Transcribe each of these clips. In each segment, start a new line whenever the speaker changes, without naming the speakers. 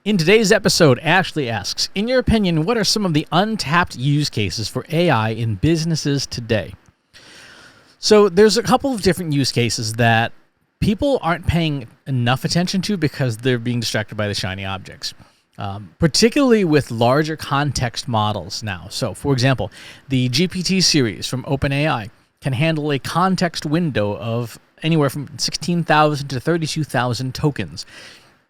In today's episode, Ashley asks, in your opinion, what are some of the untapped use cases for AI in businesses today? So there's a couple of different use cases that people aren't paying enough attention to because they're being distracted by the shiny objects, particularly with larger context models now. So, for example, the GPT series from OpenAI can handle a context window of anywhere from 16,000 to 32,000 tokens.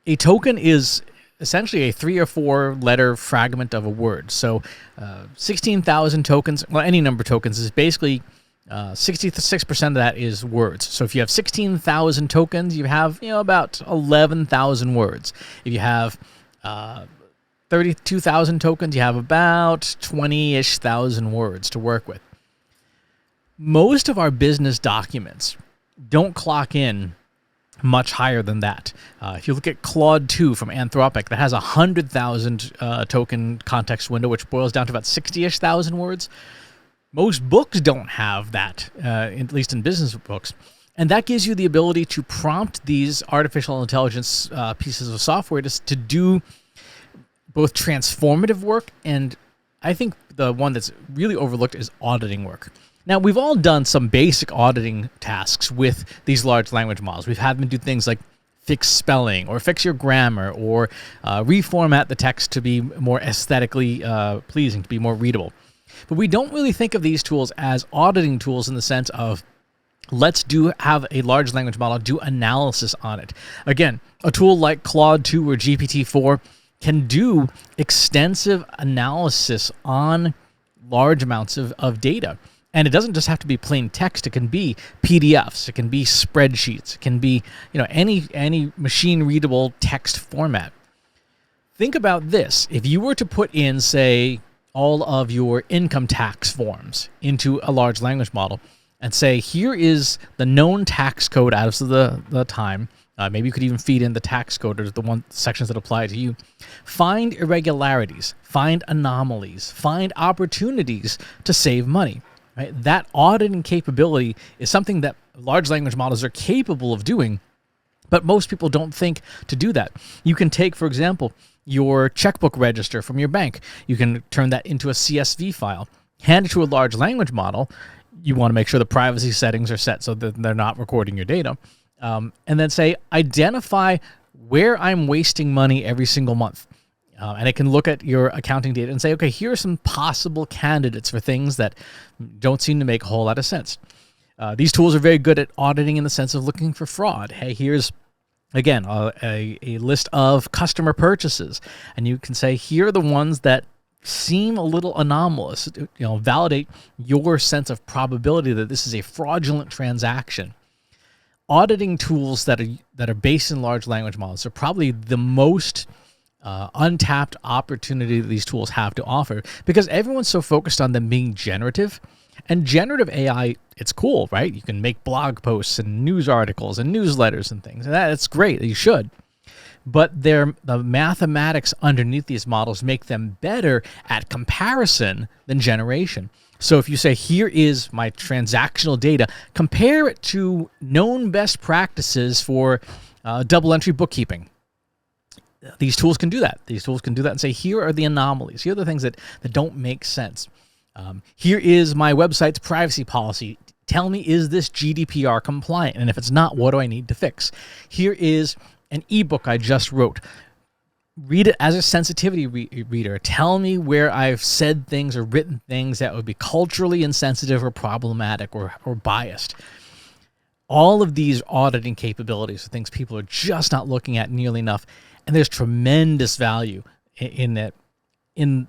A token is essentially a 3 or 4 letter fragment of a word. So 16,000 tokens, well, any number of tokens is basically 66% of that is words. So if you have 16,000 tokens, you have about 11,000 words. If you have 32,000 tokens, you have about 20-ish thousand words to work with. Most of our business documents don't clock in much higher than that. If you look at Claude 2 from Anthropic, that has 100,000 token context window, which boils down to about 60-ish thousand words. Most books don't have that, at least in business books. And that gives you the ability to prompt these artificial intelligence pieces of software to do both transformative work, and I think the one that's really overlooked is auditing work. Now, we've all done some basic auditing tasks with these large language models. We've had them do things like fix spelling or fix your grammar or reformat the text to be more aesthetically pleasing, to be more readable. But we don't really think of these tools as auditing tools in the sense of let's have a large language model do analysis on it. Again, a tool like Claude 2 or GPT-4 can do extensive analysis on large amounts of data. And it doesn't just have to be plain text. It can be PDFs. It can be spreadsheets. It can be, any machine-readable text format. Think about this. If you were to put in, say, all of your income tax forms into a large language model and say, here is the known tax code as of the time. Maybe you could even feed in the tax code or the sections that apply to you. Find irregularities. Find anomalies. Find opportunities to save money. Right? That auditing capability is something that large language models are capable of doing, but most people don't think to do that. You can take, for example, your checkbook register from your bank. You can turn that into a CSV file, hand it to a large language model. You want to make sure the privacy settings are set so that they're not recording your data. And then say, identify where I'm wasting money every single month. And it can look at your accounting data and say, okay, here are some possible candidates for things that don't seem to make a whole lot of sense. These tools are very good at auditing in the sense of looking for fraud. Hey, here's, again, a list of customer purchases. And you can say, here are the ones that seem a little anomalous. Validate your sense of probability that this is a fraudulent transaction. Auditing tools that are based in large language models are probably the most untapped opportunity that these tools have to offer because everyone's so focused on them being generative. And generative AI, it's cool, right? You can make blog posts and news articles and newsletters and things. And that's great. You should. But the mathematics underneath these models make them better at comparison than generation. So if you say, here is my transactional data, compare it to known best practices for double entry bookkeeping. These tools can do that. These tools can do that and say, here are the anomalies. Here are the things that don't make sense. Here is my website's privacy policy. Tell me, is this GDPR compliant? And if it's not, what do I need to fix? Here is an ebook I just wrote. Read it as a sensitivity reader. Tell me where I've said things or written things that would be culturally insensitive or problematic or biased. All of these auditing capabilities are things people are just not looking at nearly enough. And there's tremendous value in that, in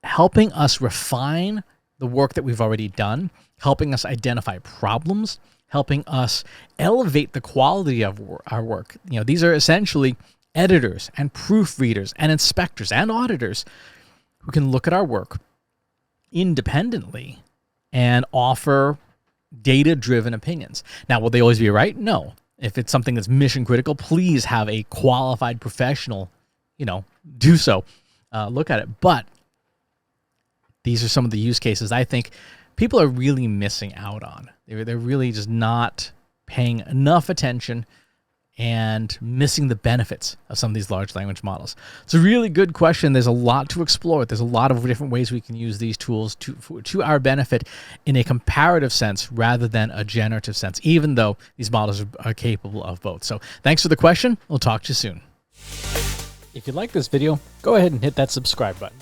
helping us refine the work that we've already done, helping us identify problems, helping us elevate the quality of our work. These are essentially editors and proofreaders and inspectors and auditors who can look at our work independently and offer data-driven opinions. Now, will they always be right? No. If it's something that's mission critical, please have a qualified professional, do so. Look at it. But these are some of the use cases I think people are really missing out on. They're really just not paying enough attention and missing the benefits of some of these large language models? It's a really good question. There's a lot to explore. There's a lot of different ways we can use these tools to our benefit in a comparative sense rather than a generative sense, even though these models are capable of both. So thanks for the question. We'll talk to you soon. If you like this video, go ahead and hit that subscribe button.